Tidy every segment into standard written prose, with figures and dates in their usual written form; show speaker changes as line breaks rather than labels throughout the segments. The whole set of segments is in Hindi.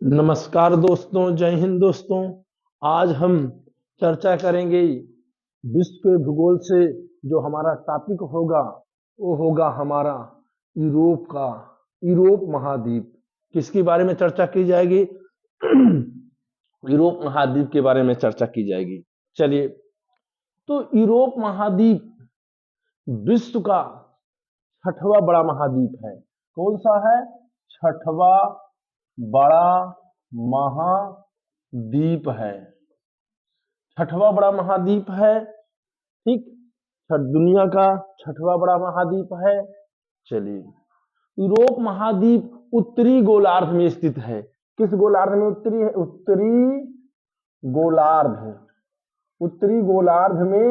नमस्कार दोस्तों, जय हिंद दोस्तों। आज हम चर्चा करेंगे विश्व के भूगोल से। जो हमारा टॉपिक होगा वो होगा हमारा यूरोप का यूरोप महाद्वीप। किसके बारे में चर्चा की जाएगी? यूरोप महाद्वीप के बारे में चर्चा की जाएगी। चलिए, तो यूरोप महाद्वीप विश्व का छठवां बड़ा महाद्वीप है। कौन सा है? छठवां बड़ा महाद्वीप है। छठवां बड़ा महाद्वीप है। ठीक, दुनिया का छठवां बड़ा महाद्वीप है। चलिए, यूरोप महाद्वीप उत्तरी गोलार्ध में स्थित है। किस गोलार्ध में उत्तरी है? गोलार्ध उत्तरी गोलार्ध में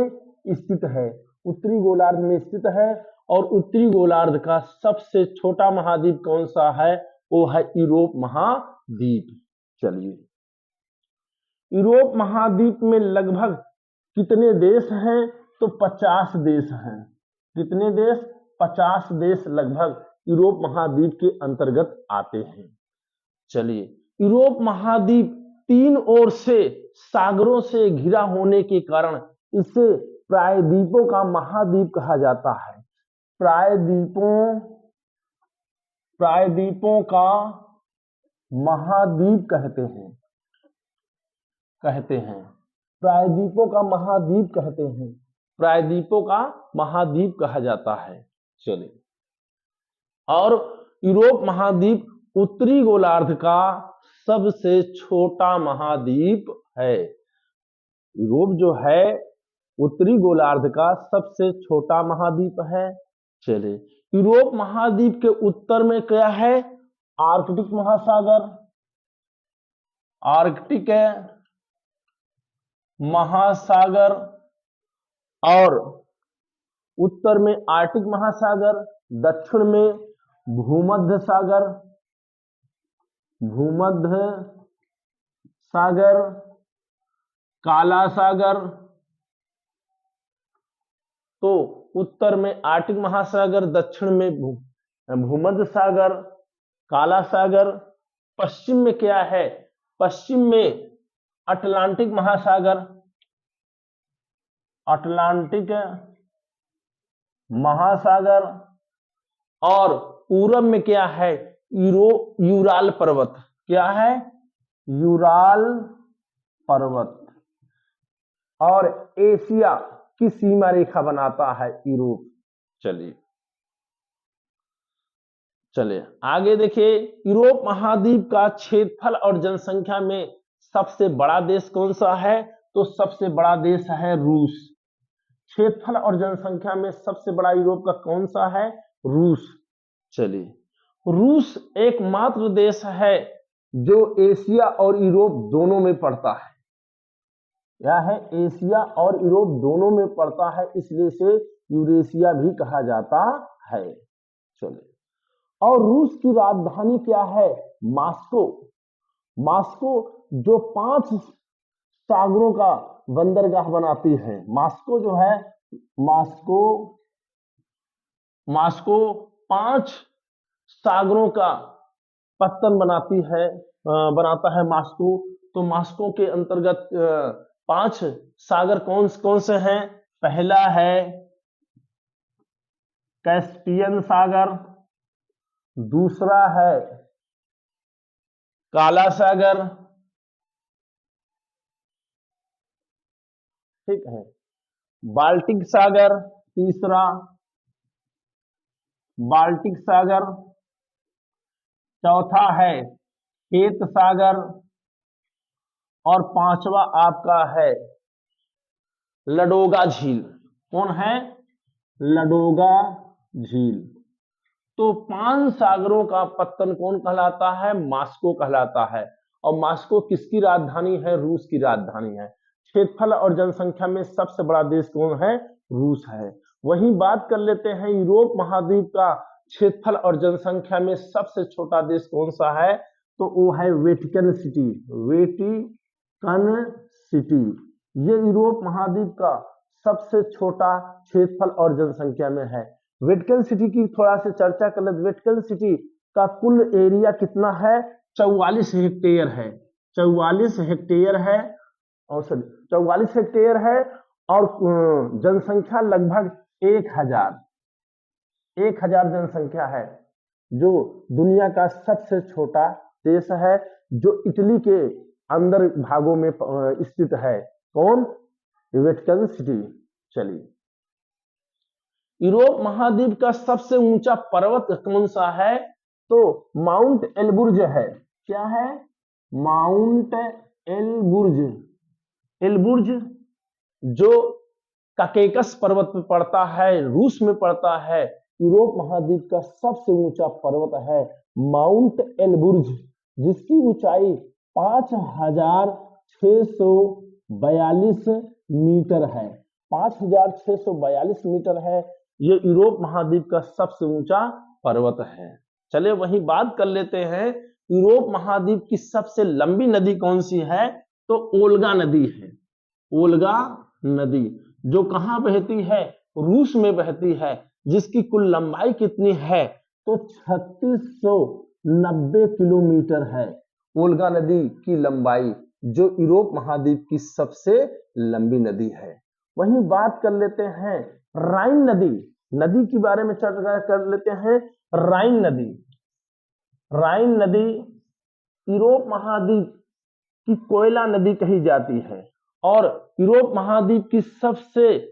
स्थित है। उत्तरी गोलार्ध में स्थित है। और उत्तरी गोलार्ध का सबसे छोटा महाद्वीप कौन सा है? वो है यूरोप महाद्वीप। चलिए, यूरोप महाद्वीप में लगभग कितने देश हैं? तो 50 देश हैं। कितने देश? 50 देश लगभग यूरोप महाद्वीप के अंतर्गत आते हैं। चलिए, यूरोप महाद्वीप तीन ओर से सागरों से घिरा होने के कारण इसे प्रायद्वीपों का महाद्वीप कहा जाता है। प्रायद्वीपों का महाद्वीप कहते हैं। प्रायद्वीपों का महाद्वीप कहते हैं। प्रायद्वीपों का महाद्वीप कहा जाता है। चलिए, और यूरोप महाद्वीप उत्तरी गोलार्ध का सबसे छोटा महाद्वीप है। यूरोप जो है उत्तरी गोलार्ध का सबसे छोटा महाद्वीप है। चलिए, यूरोप महाद्वीप के उत्तर में क्या है? आर्कटिक महासागर। आर्कटिक महासागर और उत्तर में आर्कटिक महासागर, दक्षिण में भूमध्य सागर। भूमध्य सागर, काला सागर। तो उत्तर में आर्कटिक महासागर, दक्षिण में भूमध्य सागर, काला सागर। पश्चिम में क्या है? पश्चिम में अटलांटिक महासागर। अटलांटिक महासागर। और पूरब में क्या है? यूराल पर्वत। क्या है? यूराल पर्वत। और एशिया की सीमा रेखा बनाता है यूरोप। चलिए आगे देखिए, यूरोप महाद्वीप का क्षेत्रफल और जनसंख्या में सबसे बड़ा देश कौन सा है? तो सबसे बड़ा देश है रूस। क्षेत्रफल और जनसंख्या में सबसे बड़ा यूरोप का कौन सा है? रूस। चलिए, रूस एकमात्र देश है जो एशिया और यूरोप दोनों में पड़ता है। क्या है? एशिया और यूरोप दोनों में पड़ता है, इसलिए से यूरेशिया भी कहा जाता है। चलिए, और रूस की राजधानी क्या है? मॉस्को। मॉस्को जो 5 सागरों का बंदरगाह बनाती है। मॉस्को जो है, मॉस्को 5 सागरों का पत्तन बनाता है मॉस्को। तो मॉस्को के अंतर्गत 5 सागर कौन कौन से हैं? पहला है कैस्पियन सागर, दूसरा है काला सागर, ठीक है, बाल्टिक सागर, तीसरा बाल्टिक सागर, चौथा है श्वेत सागर, और पांचवा आपका है लडोगा झील। कौन है? लडोगा झील। तो 5 सागरों का पत्तन कौन कहलाता है? मॉस्को कहलाता है। और मॉस्को किसकी राजधानी है? रूस की राजधानी है। क्षेत्रफल और जनसंख्या में सबसे बड़ा देश कौन है? रूस है। वहीं बात कर लेते हैं यूरोप महाद्वीप का क्षेत्रफल और जनसंख्या में सबसे छोटा देश कौन सा है? तो वो है वेटिकन सिटी। वेटिकन सिटी ये यूरोप महाद्वीप का सबसे छोटा क्षेत्रफल और जनसंख्या में है। वेटिकन सिटी की थोड़ा सा चर्चा कर लेते। वेटिकन सिटी का कुल एरिया कितना है? 44 हेक्टेयर है। 44 हेक्टेयर है, और 44 हेक्टेयर है, और जनसंख्या लगभग 1000 जनसंख्या है। जो दुनिया का सबसे छोटा देश है, जो इटली के अंदर भागों में स्थित है। कौन? Vatican city. चलिए, यूरोप महाद्वीप का सबसे ऊंचा पर्वत कौन सा है? तो माउंट एलबुर्ज है। क्या है? माउंट एलबुर्ज। एलबुर्ज जो काकेकस पर्वत में पड़ता है, रूस में पड़ता है। यूरोप महाद्वीप का सबसे ऊंचा पर्वत है माउंट एलबुर्ज, जिसकी ऊंचाई 5642 मीटर है। 5642 मीटर है। ये यूरोप महाद्वीप का सबसे ऊंचा पर्वत है। चले वही बात कर लेते हैं, यूरोप महाद्वीप की सबसे लंबी नदी कौन सी है? तो ओल्गा नदी है। ओल्गा नदी, जो कहां बहती है? रूस में बहती है। जिसकी कुल लंबाई कितनी है? तो 3690 किलोमीटर है ओल्गा नदी की लंबाई, जो यूरोप महाद्वीप की सबसे लंबी नदी है। वहीं बात कर लेते हैं राइन नदी। नदी के बारे में चर्चा कर लेते हैं। राइन नदी, राइन नदी यूरोप महाद्वीप की कोयला नदी कही जाती है, और यूरोप महाद्वीप की सबसे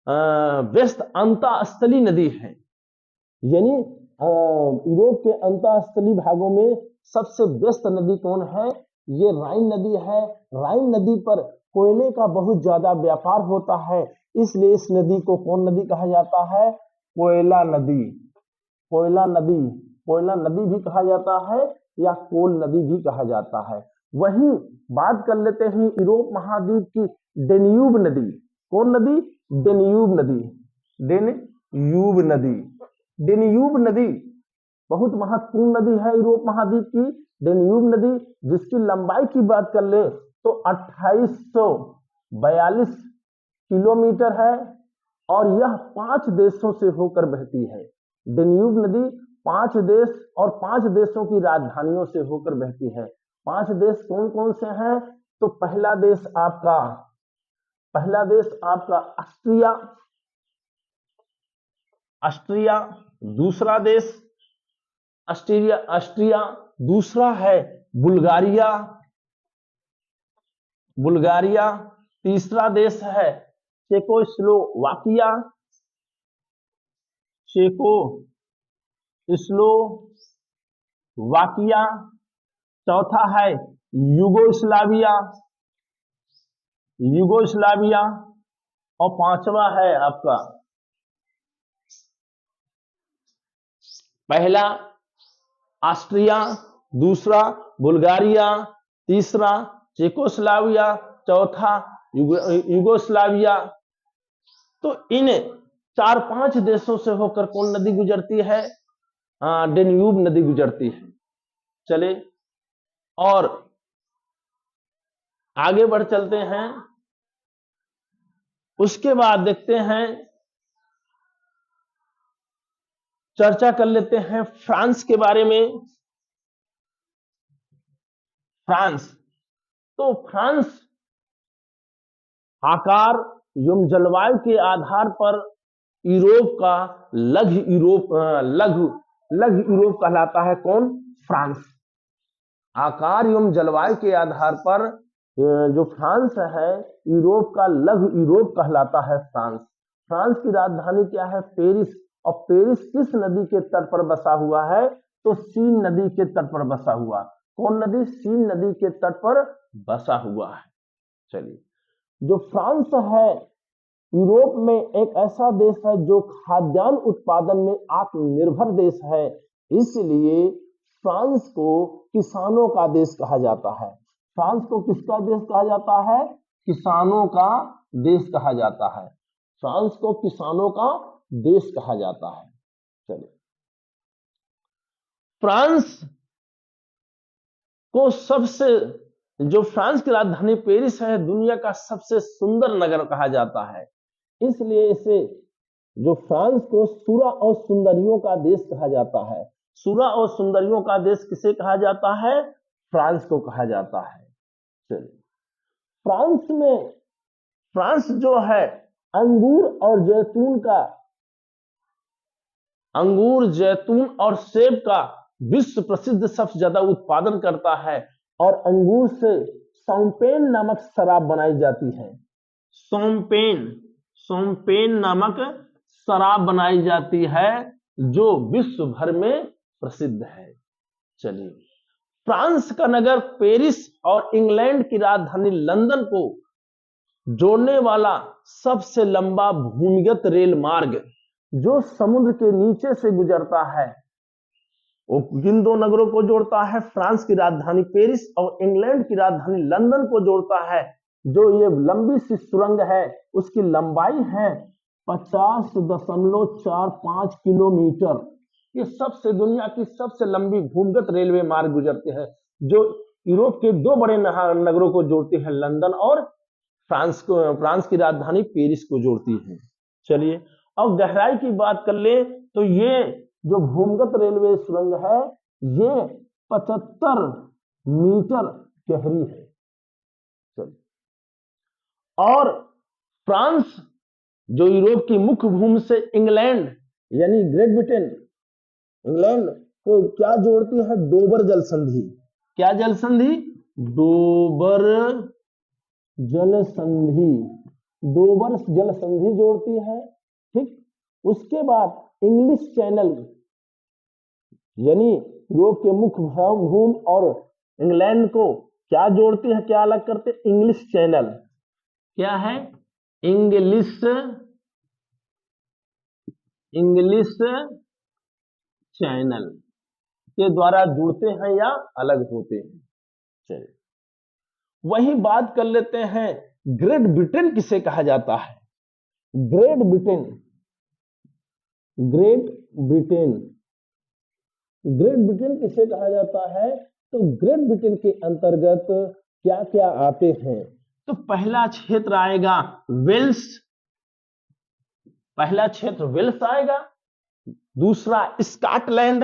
व्यस्त अंतःस्थलीय नदी है। यानी यूरोप के अंतःस्थलीय भागों में सबसे व्यस्त नदी कौन है? ये राइन नदी है। राइन नदी पर कोयले का बहुत ज्यादा व्यापार होता है, इसलिए इस नदी को कौन नदी कहा जाता है? कोयला नदी। कोयला नदी, कोयला नदी भी कहा जाता है, या कोल नदी भी कहा जाता है। वहीं बात कर लेते हैं यूरोप महाद्वीप की डेन्यूब नदी। कौन नदी? डेन्यूब नदी। डेन्यूब नदी, डेन्यूब नदी बहुत महत्वपूर्ण नदी है यूरोप महाद्वीप की। डेन्यूब नदी, जिसकी लंबाई की बात कर ले तो 2842 किलोमीटर है, और यह 5 देशों से होकर बहती है। डेन्यूब नदी 5 देश और 5 देशों की राजधानियों से होकर बहती है। 5 देश कौन कौन से हैं? तो पहला देश आपका ऑस्ट्रिया, ऑस्ट्रिया। दूसरा देश ऑस्ट्रिया। दूसरा है बुल्गारिया, बुल्गारिया। तीसरा देश है चेकोस्लोवाकिया, चेकोस्लोवाकिया। चौथा है यूगोस्लाविया, यूगोस्लाविया। और पांचवा है आपका, पहला ऑस्ट्रिया, दूसरा बुल्गारिया, तीसरा चेकोस्लाविया, चौथा यूगोस्लाविया। तो इन 4-5 देशों से होकर कौन नदी गुजरती है? डेन्यूब नदी गुजरती है। चले और आगे बढ़ चलते हैं। उसके बाद देखते हैं, चर्चा कर लेते हैं फ्रांस के बारे में। फ्रांस, तो फ्रांस आकार एवं जलवायु के आधार पर यूरोप का लघु यूरोप कहलाता है। कौन? फ्रांस। आकार एवं जलवायु के आधार पर जो फ्रांस है, यूरोप का लघु यूरोप कहलाता है फ्रांस। फ्रांस की राजधानी क्या है? पेरिस। और पेरिस किस नदी के तट पर बसा हुआ है? तो सीन नदी के तट पर बसा हुआ। कौन नदी? सीन नदी के तट पर बसा हुआ है। चलिए, जो फ्रांस है यूरोप में एक ऐसा देश है जो खाद्यान्न उत्पादन में आत्मनिर्भर देश है, इसलिए फ्रांस को किसानों का देश कहा जाता है। फ्रांस को किसका देश कहा जाता है? किसानों का देश कहा जाता है। फ्रांस को किसानों का देश कहा जाता है। चलिए, फ्रांस को सबसे, जो फ्रांस की राजधानी पेरिस है, दुनिया का सबसे सुंदर नगर कहा जाता है, इसलिए इसे, जो फ्रांस को सुरा और सुंदरियों का देश कहा जाता है। सुरा और सुंदरियों का देश किसे कहा जाता है? फ्रांस को कहा जाता है। चलिए, फ्रांस जो है अंगूर, जैतून और सेब का विश्व प्रसिद्ध सबसे ज्यादा उत्पादन करता है और अंगूर से शैंपेन नामक शराब बनाई जाती है। शैंपेन नामक शराब बनाई जाती है जो विश्व भर में प्रसिद्ध है। चलिए, फ्रांस का नगर पेरिस और इंग्लैंड की राजधानी लंदन को जोड़ने वाला सबसे लंबा भूमिगत रेल मार्ग जो समुद्र के नीचे से गुजरता है, वो किन दो नगरों को जोड़ता है? फ्रांस की राजधानी पेरिस और इंग्लैंड की राजधानी लंदन को जोड़ता है। जो ये लंबी सी सुरंग है उसकी लंबाई है 50.45 किलोमीटर। ये दुनिया की सबसे लंबी भूमिगत रेलवे मार्ग गुजरते हैं जो यूरोप के दो बड़े नगरों को जोड़ते हैं, लंदन और फ्रांस की राजधानी पेरिस को जोड़ती है। चलिए, अब गहराई की बात कर ले तो ये जो भूमिगत रेलवे सुरंग है ये 75 मीटर गहरी है। चलिए, और फ्रांस जो यूरोप की मुख्य भूमि से इंग्लैंड यानी ग्रेट ब्रिटेन, इंग्लैंड को क्या जोड़ती है? डोबर जल संधि। क्या जल संधि? डोबर जल संधि। डोबर जल संधि जोड़ती है। ठीक, उसके बाद इंग्लिश चैनल यानी यूरोप के मुख्य भूमि और इंग्लैंड को क्या जोड़ती है, क्या अलग करते? English channel. क्या है? इंग्लिश चैनल के द्वारा जुड़ते हैं या अलग होते हैं। चलिए, वही बात कर लेते हैं ग्रेट ब्रिटेन किसे कहा जाता है? ग्रेट ब्रिटेन किसे कहा जाता है? तो ग्रेट ब्रिटेन के अंतर्गत क्या क्या आते हैं? तो पहला क्षेत्र आएगा वेल्स, आएगा। दूसरा स्कॉटलैंड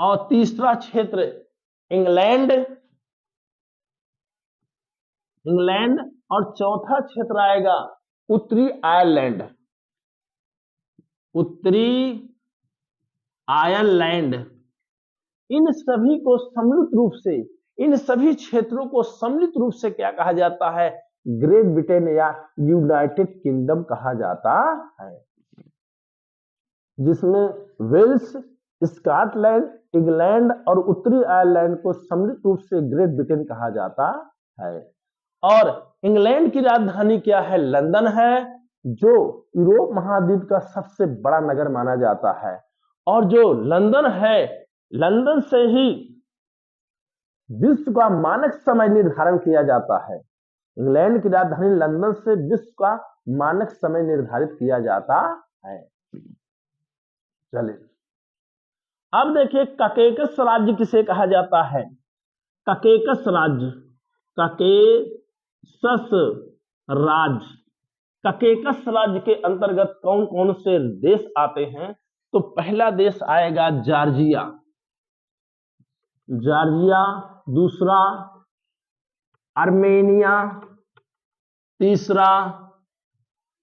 और तीसरा क्षेत्र इंग्लैंड और चौथा क्षेत्र आएगा उत्तरी आयरलैंड। इन सभी क्षेत्रों को सम्मिलित रूप से क्या कहा जाता है? ग्रेट ब्रिटेन या यूनाइटेड किंगडम कहा जाता है, जिसमें वेल्स, स्कॉटलैंड, इंग्लैंड और उत्तरी आयरलैंड को सम्मिलित रूप से ग्रेट ब्रिटेन कहा जाता है। और इंग्लैंड की राजधानी क्या है? लंदन है, जो यूरोप महाद्वीप का सबसे बड़ा नगर माना जाता है। और जो लंदन है, लंदन से ही विश्व का मानक समय निर्धारण किया जाता है। इंग्लैंड की राजधानी लंदन से विश्व का मानक समय निर्धारित किया जाता है। चलिए, अब देखिए ककेकस राज्य किसे कहा जाता है? ककेकस राज्य के अंतर्गत कौन कौन से देश आते हैं? तो पहला देश आएगा जॉर्जिया, दूसरा आर्मेनिया, तीसरा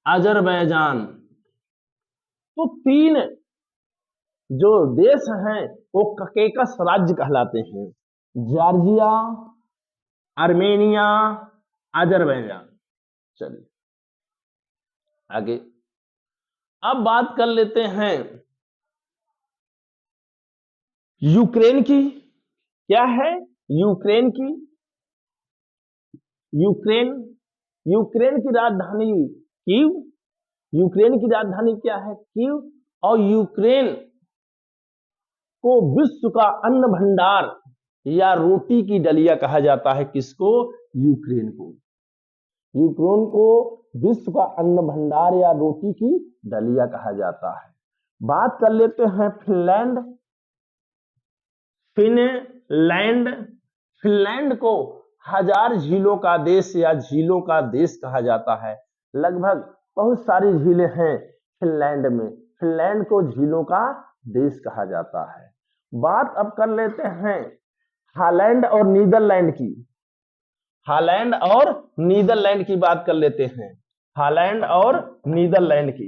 अजरबैजान। तो तीन जो देश हैं वो ककेकस राज्य कहलाते हैं, जॉर्जिया, आर्मेनिया, अजरबैजान। चलिए आगे, अब बात कर लेते हैं यूक्रेन की। क्या है? यूक्रेन की राजधानी कीव। यूक्रेन की राजधानी क्या है? कीव। और यूक्रेन को विश्व का अन्न भंडार या रोटी की डलिया कहा जाता है। किसको? यूक्रेन को विश्व का अन्न भंडार या रोटी की डलिया कहा जाता है। बात कर लेते हैं फिनलैंड को हजार झीलों का देश या झीलों का देश कहा जाता है। लगभग बहुत सारी झीलें हैं फिनलैंड में। फिनलैंड को झीलों का देश कहा जाता है। बात अब कर लेते हैं हॉलैंड और नीदरलैंड की। हॉलैंड और नीदरलैंड की बात कर लेते हैं। हॉलैंड और नीदरलैंड की,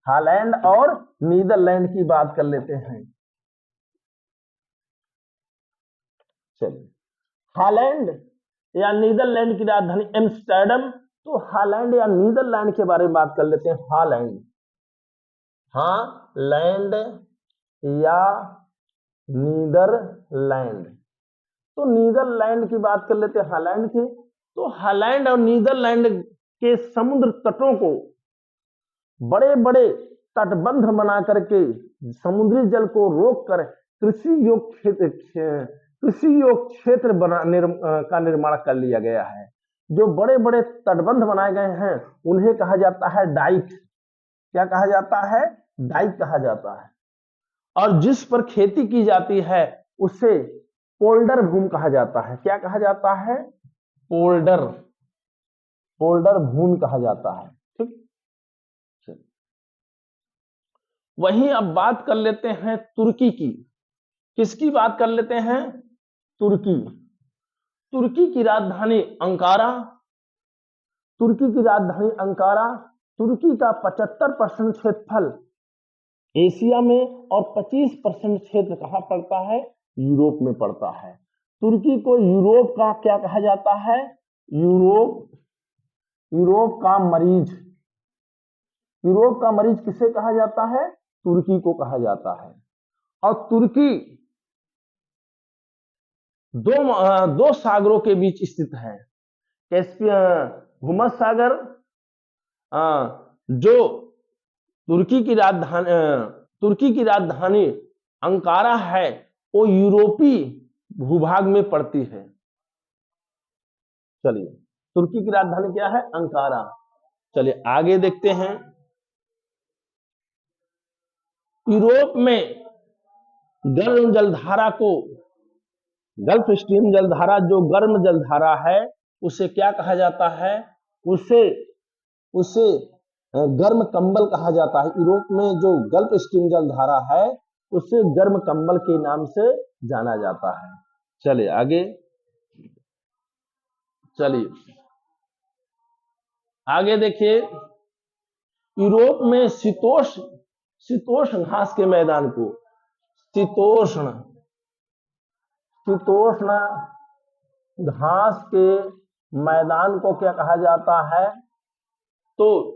हॉलैंड और नीदरलैंड की बात कर लेते हैं। चलिए, हॉलैंड या नीदरलैंड की राजधानी एम्स्टर्डम। तो हॉलैंड या नीदरलैंड के बारे में बात कर लेते हैं। हॉलैंड, हॉलैंड या नीदरलैंड। तो नीदरलैंड की बात कर लेते हैं हॉलैंड की। तो हॉलैंड और नीदरलैंड के समुद्र तटों को बड़े बड़े तटबंध बना करके समुद्री जल को रोककर कृषि योग क्षेत्र का निर्माण कर लिया गया है। जो बड़े बड़े तटबंध बनाए गए हैं उन्हें कहा जाता है डाइक। क्या कहा जाता है? डाइक कहा जाता है। और जिस पर खेती की जाती है उसे पोल्डर भूमि कहा जाता है। क्या कहा जाता है? पोल्डर, पोल्डर भूमि कहा जाता है। ठीक, वहीं अब बात कर लेते हैं तुर्की की। किसकी बात कर लेते हैं? तुर्की। तुर्की की राजधानी अंकारा। तुर्की की राजधानी अंकारा। तुर्की का 75% क्षेत्रफल एशिया में और 25% क्षेत्र कहां पड़ता है? यूरोप में पड़ता है। तुर्की को यूरोप का क्या कहा जाता है? यूरोप का मरीज। यूरोप का मरीज किसे कहा जाता है? तुर्की को कहा जाता है। और तुर्की दो सागरों के बीच स्थित है। कैस्पियन भूमध्य सागर, जो तुर्की की राजधानी अंकारा है वो यूरोपीय भूभाग में पड़ती है। चलिए, तुर्की की राजधानी क्या है? अंकारा। चलिए आगे देखते हैं। यूरोप में गर्म जलधारा को, गल्फ स्ट्रीम जलधारा, जो गर्म जलधारा है उसे क्या कहा जाता है? उसे गर्म कंबल कहा जाता है। यूरोप में जो गल्फ स्ट्रीम जलधारा है उसे गर्म कंबल के नाम से जाना जाता है। चलिए आगे, चलिए आगे देखिए। यूरोप में शीतोष्ण घास के मैदान को, शीतोष्ण घास के मैदान को क्या कहा जाता है? तो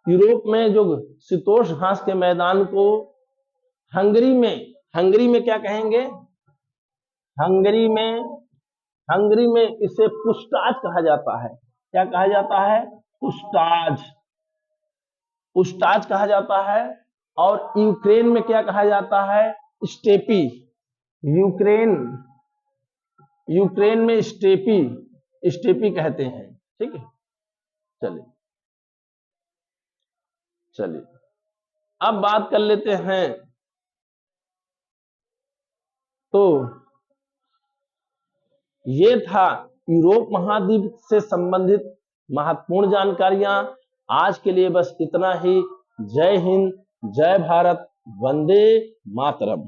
यूरोप में जो शीतोष्ण घास के मैदान को हंगरी में क्या कहेंगे? हंगरी में इसे पुस्टाज कहा जाता है। क्या कहा जाता है? पुस्टाज कहा जाता है। और यूक्रेन में क्या कहा जाता है? स्टेपी। यूक्रेन में स्टेपी कहते हैं। ठीक है, चलिए अब बात कर लेते हैं। तो ये था यूरोप महाद्वीप से संबंधित महत्वपूर्ण जानकारियां। आज के लिए बस इतना ही। जय हिंद, जय भारत, वंदे मातरम।